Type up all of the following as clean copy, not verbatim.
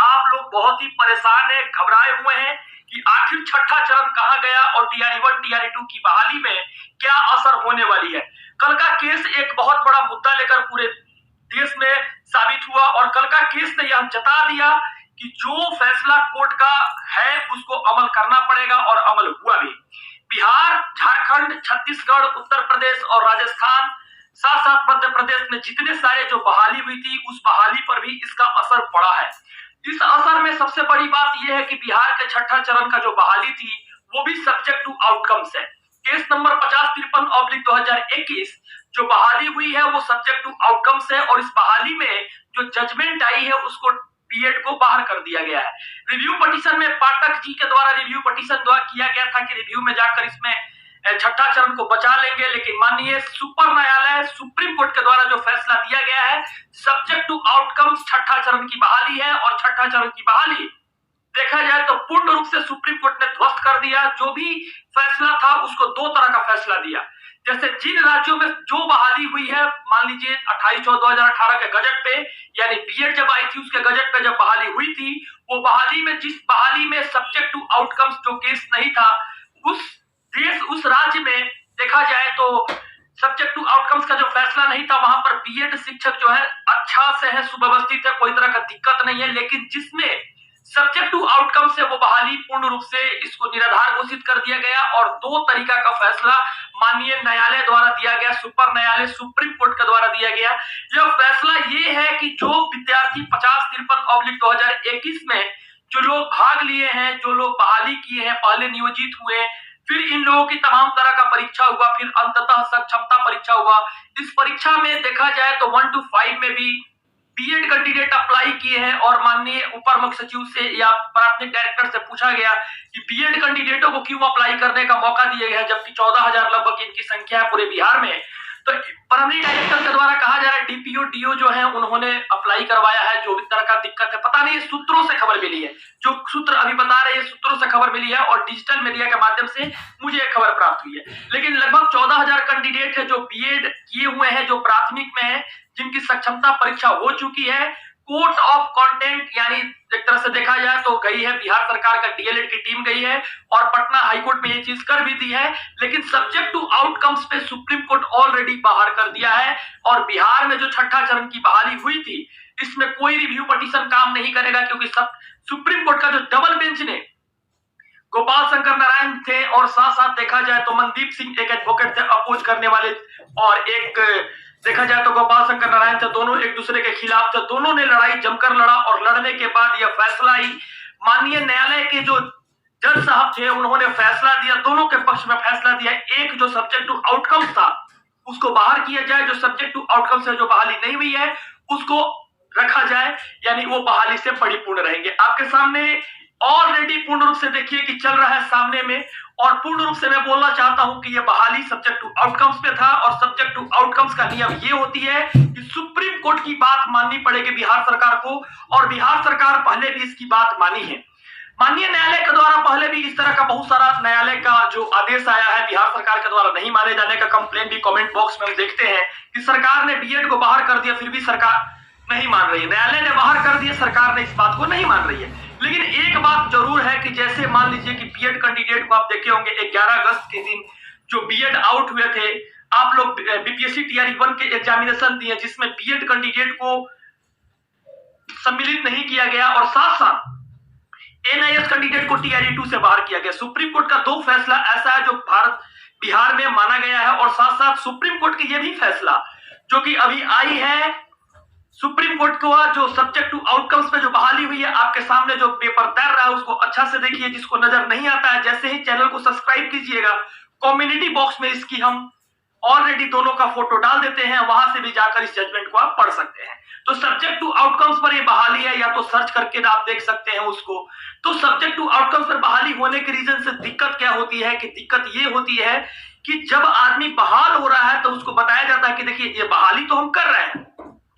आप लोग बहुत ही परेशान हैं, घबराए हुए हैं कि आखिर छठा चरण कहां गया और टीआरई 1 टीआरई 2 की बहाली में क्या असर होने वाली है। कल का केस एक बहुत बड़ा मुद्दा लेकर पूरे देश में साबित हुआ और कल का केस ने यह जता दिया कि जो फैसला कोर्ट का है उसको अमल करना पड़ेगा और अमल हुआ भी। बिहार, झारखंड, छत्तीसगढ़, उत्तर प्रदेश और राजस्थान, साथ साथ मध्य प्रदेश में जितने सारे जो बहाली हुई थी उस बहाली पर भी इसका असर पड़ा है। इस असर में सबसे बड़ी बात यह है कि बिहार के छठा चरण का जो बहाली थी वो भी सब्जेक्ट टू आउटकम्स है। केस नंबर 5053/2021 जो बहाली हुई है वो सब्जेक्ट टू आउटकम्स है और इस बहाली में जो जजमेंट आई है उसको बीएड को बाहर कर दिया गया है। रिव्यू पिटीशन में पाठक जी के द्वारा रिव्यू पिटीशन द्वारा किया गया था कि रिव्यू में जाकर इसमें छठा चरण को बचा लेंगे, लेकिन माननीय सुपर न्यायालय सुप्रीम कोर्ट के द्वारा जो फैसला दिया गया है सब्जेक्ट टू आउटकम्स छठा चरण की बहाली है और छठा चरण की बहाली देखा जाए तो पूर्ण रूप से सुप्रीम कोर्ट ने ध्वस्त कर दिया। जो भी फैसला था उसको दो तरह का फैसला दिया। जैसे जिन राज्यों में जो बहाली हुई है, मान लीजिए 28/4/2018 के गजट पे यानी बीएड जब आई थी उसके गजट पे जब बहाली हुई थी, वो बहाली में जिस बहाली में सब्जेक्ट टू आउटकम्स जो केस नहीं था उस राज्य में देखा जाए तो सब्जेक्ट टू आउटकम्स का जो फैसला नहीं था वहां पर बीएड शिक्षक जो है अच्छा से है, सुव्यवस्थित है, कोई तरह का दिक्कत नहीं है। लेकिन जिसमें सब्जेक्ट टू आउटकम से वो बहाली पूर्ण रूप से इसको निराधार घोषित कर दिया गया और दो तरीका का फैसला माननीय न्यायालय द्वारा दिया गया, सुपर न्यायालय सुप्रीम कोर्ट के द्वारा दिया गया। यह फैसला ये है कि जो विद्यार्थी 5053/2021 में जो लोग भाग लिए हैं, जो लोग बहाली किए हैं, पहले नियोजित हुए, फिर इन लोगों की तमाम तरह का परीक्षा हुआ, फिर अंततः सक्षमता परीक्षा हुआ। इस परीक्षा में देखा जाए तो 1 to 5 में भी बीएड कैंडिडेट अप्लाई किए हैं और माननीय उपर मुख्य सचिव से या प्राथमिक डायरेक्टर से पूछा गया कि बीएड कैंडिडेटों को क्यों अप्लाई करने का मौका दिया गया, जबकि 14,000 लगभग इनकी संख्या है पूरे बिहार में। तो प्राथमिक डायरेक्टर के द्वारा कहा जा रहा है डीपीओ डीओ जो है उन्होंने अप्लाई करवाया है। जो भी तरह का दिक्कत है पता नहीं, सूत्रों से खबर मिली है, जो सूत्र अभी बता रहे हैं सूत्रों से खबर मिली है और डिजिटल मीडिया के माध्यम से मुझे एक खबर प्राप्त हुई है। लेकिन लगभग 14,000 कैंडिडेट है जो बीएड किए हुए हैं, जो प्राथमिक में है, जिनकी सक्षमता परीक्षा हो चुकी है। कोर्ट ऑफ कंटेंट यानी एक तरह से देखा जाए तो गई है, बिहार सरकार का डीएलएड की टीम गई है और पटना हाईकोर्ट में ये चीज कर भी दी है। लेकिन सब्जेक्ट टू आउटकम्स पे सुप्रीम कोर्ट ऑलरेडी बाहर कर दिया है और बिहार में जो छठा चरण की बहाली हुई थी इसमें कोई रिव्यू पिटीशन काम नहीं करेगा, क्योंकि सुप्रीम कोर्ट का जो डबल बेंच ने गोपाल शंकर नारायण थे और साथ साथ देखा जाए तो मनदीप सिंह एक एडवोकेट थे अपोज करने वाले, और एक देखा जाए तो गोपाल शंकर नारायण थे, दोनों एक दूसरे के खिलाफ थे। दोनों ने लड़ाई जमकर लड़ा और लड़ने के बाद यह फैसला आई। माननीय न्यायालय के जो जज साहब थे उन्होंने फैसला दिया, दोनों के पक्ष में फैसला दिया। एक जो सब्जेक्ट टू आउटकम्स था उसको बाहर किया जाए, जो सब्जेक्ट टू आउटकम से जो बहाली नहीं हुई है उसको रखा जाए, यानी वो बहाली से परिपूर्ण रहेंगे। आपके सामने ऑलरेडी पूर्ण रूप से देखिए कि चल रहा है सामने में, और पूर्ण रूप से मैं बोलना चाहता हूं कि ये बहाली सब्जेक्ट टू आउटकम्स पे था और सब्जेक्ट टू आउटकम्स का नियम ये होती है कि सुप्रीम कोर्ट की बात माननी पड़ेगी बिहार सरकार को, और बिहार सरकार पहले भी इसकी बात मानी है। माननीय न्यायालय के द्वारा पहले भी इस तरह का बहुत सारा न्यायालय का जो आदेश आया है बिहार सरकार के द्वारा नहीं माने जाने का कंप्लेंट भी कमेंट बॉक्स में हम देखते हैं कि सरकार ने बीएड को बाहर कर दिया फिर भी सरकार नहीं मान रही है। न्यायालय ने बाहर कर दिया, सरकार ने इस बात को नहीं मान रही है। लेकिन एक बात जरूर है कि जैसे मान लीजिए कि बीएड कैंडिडेट को आप देखे होंगे 11 अगस्त के दिन जो बीएड आउट हुए थे, आप लोग बीपीएससी टीआरई 1 के एग्जामिनेशन दिए जिसमें बीएड कैंडिडेट को सम्मिलित नहीं किया गया और साथ साथ एनआईएस कैंडिडेट को टीआरई 2 से बाहर किया गया। सुप्रीम कोर्ट का दो फैसला ऐसा है जो बिहार में माना गया है, और साथ साथ सुप्रीम कोर्ट की यह भी फैसला जो कि अभी आई है सुप्रीम कोर्ट को, जो सब्जेक्ट टू आउटकम्स पे जो बहाली हुई है, आपके सामने जो पेपर तैर रहा है उसको अच्छा से देखिए। जिसको नजर नहीं आता है जैसे ही चैनल को सब्सक्राइब कीजिएगा, कम्युनिटी बॉक्स में इसकी हम ऑलरेडी दोनों का फोटो डाल देते हैं, वहां से भी जाकर इस जजमेंट को आप पढ़ सकते हैं। तो सब्जेक्ट टू आउटकम्स पर ये बहाली है, या तो सर्च करके आप देख सकते हैं उसको। तो सब्जेक्ट टू आउटकम्स पर बहाली होने के रीजन से दिक्कत क्या होती है कि दिक्कत ये होती है कि जब आदमी बहाल हो रहा है तो उसको बताया जाता है कि देखिए ये बहाली तो हम कर रहे हैं,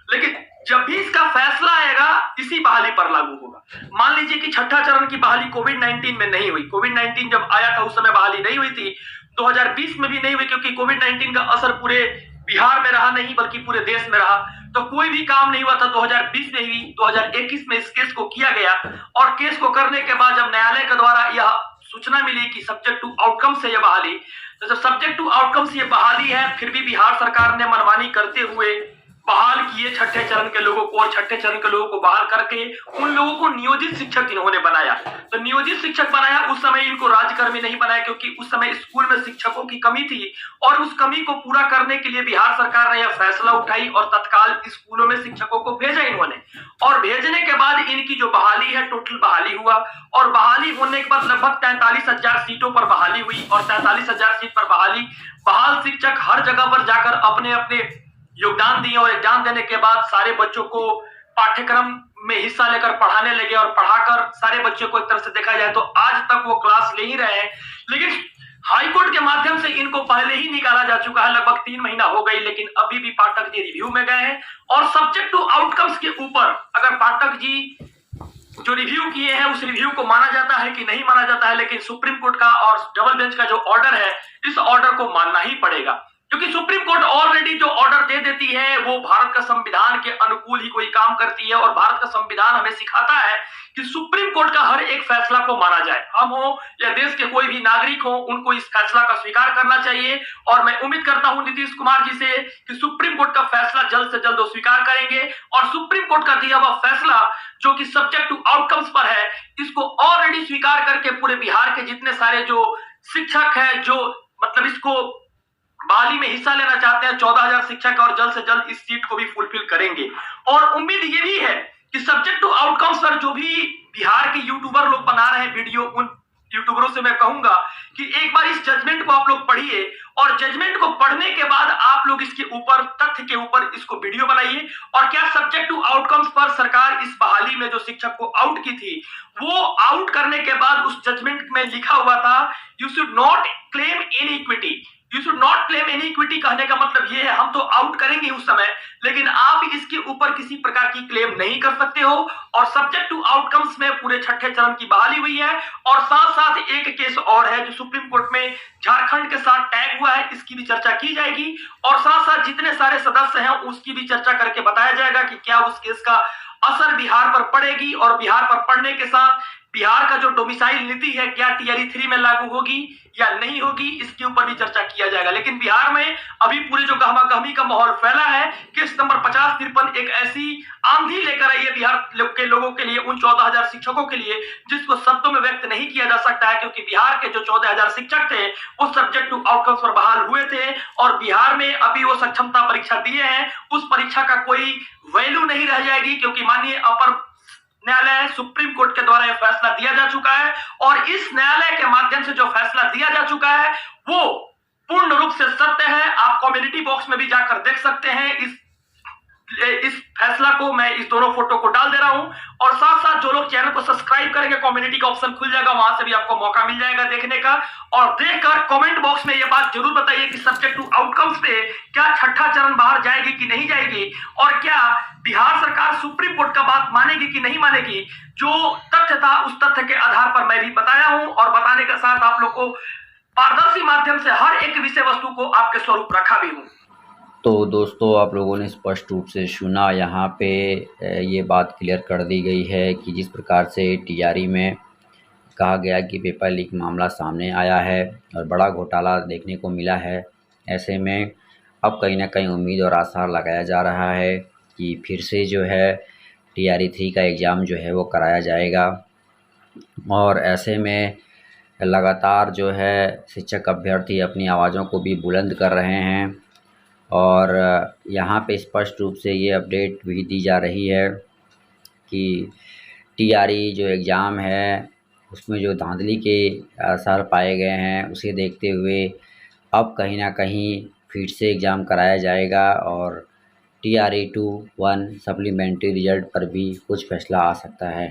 लेकिन जब भी इसका फैसला आएगा इसी बहाली पर लागू होगा। मान लीजिए कि छठा चरण की बहाली कोविड-19 में नहीं हुई, कोविड-19 जब आया था उस समय बहाली नहीं हुई थी, 2020 में भी नहीं हुई, क्योंकि कोविड-19 का असर पूरे बिहार में रहा नहीं बल्कि पूरे देश में रहा। तो कोई भी काम नहीं हुआ था। 2020 में ही 2021 में इस केस को किया गया और केस को करने के बाद जब न्यायालय के द्वारा यह सूचना मिली कि सब्जेक्ट टू आउटकम से यह बहाली, तो जब सब्जेक्ट टू आउटकम से यह बहाली है, फिर भी बिहार सरकार ने मनमानी करते हुए बहाल किए छठे चरण के लोगों को, और छठे चरण के लोगों को बहाल करके उन लोगों को नियोजित शिक्षक इन्होंने बनाया। तो नियोजित शिक्षक बनाया, उस समय इनको राज्यकर्मी नहीं बनाया क्योंकि उस समय स्कूल में शिक्षकों की कमी थी और उस कमी को पूरा करने के लिए बिहार सरकार ने यह फैसला उठाई और तत्काल स्कूलों में शिक्षकों को भेजा इन्होंने। और भेजने के बाद इनकी जो बहाली है, टोटल बहाली हुआ और बहाली होने के बाद लगभग 43,000 सीटों पर बहाली हुई और 43,000 सीट पर बहाल शिक्षक हर जगह पर जाकर अपने अपने योगदान दिए और एग्जाम देने के बाद सारे बच्चों को पाठ्यक्रम में हिस्सा लेकर पढ़ाने लगे और पढ़ाकर सारे बच्चों को एक तरह से देखा जाए तो आज तक वो क्लास ले ही रहे हैं। लेकिन हाईकोर्ट के माध्यम से इनको पहले ही निकाला जा चुका है, लगभग 3 महीना हो गई, लेकिन अभी भी पाठक जी रिव्यू में गए हैं। और सब्जेक्ट टू आउटकम्स के ऊपर अगर पाठक जी जो रिव्यू किए हैं उस रिव्यू को माना जाता है कि नहीं माना जाता है, लेकिन सुप्रीम कोर्ट का और डबल बेंच का जो ऑर्डर है, इस ऑर्डर को मानना ही पड़ेगा क्योंकि सुप्रीम कोर्ट ऑलरेडी जो ऑर्डर दे देती है वो भारत का संविधान के अनुकूल ही कोई काम करती है। और भारत का संविधान हमें सिखाता है कि सुप्रीम कोर्ट का हर एक फैसला को माना जाए, हम हो या देश के कोई भी नागरिक हो, उनको इस फैसला का स्वीकार करना चाहिए। और मैं उम्मीद करता हूं नीतीश कुमार जी से कि सुप्रीम कोर्ट का फैसला जल्द से जल्द वो स्वीकार करेंगे और सुप्रीम कोर्ट का दिया हुआ फैसला जो कि सब्जेक्ट टू आउटकम्स पर है, इसको ऑलरेडी स्वीकार करके पूरे बिहार के जितने सारे जो शिक्षक है, जो मतलब इसको बहाली में हिस्सा लेना चाहते हैं, 14,000 शिक्षक, और जल्द से जल्द इस सीट को भी फुलफिल करेंगे। और उम्मीद ये भी है कि सब्जेक्ट टू आउटकम्स पर जो भी बिहार के यूट्यूबर लोग बना रहे हैं वीडियो, उन यूट्यूबरों से मैं कहूंगा कि एक बार इस जजमेंट को आप लोग पढ़िए और जजमेंट को पढ़ने के बाद आप लोग इसके ऊपर, तथ्य के ऊपर इसको वीडियो बनाइए। और क्या सब्जेक्ट टू आउटकम्स पर सरकार इस बहाली में जो शिक्षक को आउट की थी, वो आउट करने के बाद उस जजमेंट में लिखा हुआ था you should not claim any equity. You should not claim any equity कहने का मतलब ये है हम तो आउट करेंगे उस समय, लेकिन आप इसके ऊपर किसी प्रकार की क्लेम नहीं कर सकते हो। और सब्जेक्ट टू आउटकम्स में पूरे छठे चरण की बहाली हुई है। और साथ साथ एक केस और है जो सुप्रीम कोर्ट में झारखंड के साथ टैग हुआ है, इसकी भी चर्चा की जाएगी। और साथ साथ जितने सारे सदस्य हैं उसकी भी चर्चा करके बताया जाएगा कि क्या उस केस का असर बिहार पर पड़ेगी और बिहार पर पड़ने के साथ बिहार का जो डोमिसाइल नीति है क्या टीआरई 3 में लागू होगी या नहीं होगी, इसके ऊपर भी चर्चा किया जाएगा। लेकिन बिहार में अभी पूरे जो गहमा गहमी का माहौल फैला है, केस नंबर 5053 एक ऐसी आंधी लेकर आई है बिहार के लोगों के लिए, उन 14,000 शिक्षकों के लिए, जिसको शब्दों में व्यक्त नहीं किया जा सकता है क्योंकि बिहार के जो 14,000 शिक्षक थे वो सब्जेक्ट टू आउटकम्स पर बहाल हुए थे और बिहार में अभी वो सक्षमता परीक्षा दिए हैं, उस परीक्षा का कोई वैल्यू नहीं रह जाएगी क्योंकि माननीय अपर न्यायालय सुप्रीम कोर्ट के द्वारा यह फैसला दिया जा चुका है। और इस न्यायालय के माध्यम से जो फैसला दिया जा चुका है वो पूर्ण रूप से सत्य है। आप कम्युनिटी बॉक्स में भी जाकर देख सकते हैं इस फैसला को। मैं इस दोनों फोटो को डाल दे रहा हूं और साथ साथ जो लोग चैनल को सब्सक्राइब करेंगे कम्युनिटी का ऑप्शन खुल जाएगा, वहां से भी आपको मौका मिल जाएगा देखने का। और देखकर कमेंट बॉक्स में ये बात जरूर बताइए कि सब्जेक्ट टू आउटकम्स पे क्या छठा चरण बाहर जाएगी कि नहीं जाएगी और क्या बिहार सरकार सुप्रीम कोर्ट का बात मानेगी कि नहीं मानेगी। जो तथ्य था उस तथ्य के आधार पर मैं भी बताया हूं और बताने के साथ आप लोग को पारदर्शी माध्यम से हर एक विषय वस्तु को आपके स्वरूप रखा भी हूं। तो दोस्तों आप लोगों ने स्पष्ट रूप से सुना, यहाँ पे ये बात क्लियर कर दी गई है कि जिस प्रकार से टीआरई में कहा गया कि पेपर लीक मामला सामने आया है और बड़ा घोटाला देखने को मिला है, ऐसे में अब कहीं ना कहीं उम्मीद और आसार लगाया जा रहा है कि फिर से जो है टीआरई 3 का एग्ज़ाम जो है वो कराया जाएगा। और ऐसे में लगातार जो है शिक्षक अभ्यर्थी अपनी आवाज़ों को भी बुलंद कर रहे हैं और यहाँ पे स्पष्ट रूप से ये अपडेट भी दी जा रही है कि टीआरई जो एग्ज़ाम है उसमें जो धांधली के आसार पाए गए हैं उसे देखते हुए अब कहीं ना कहीं फिर से एग्ज़ाम कराया जाएगा और टीआरई 2-1 सप्लीमेंट्री रिजल्ट पर भी कुछ फैसला आ सकता है।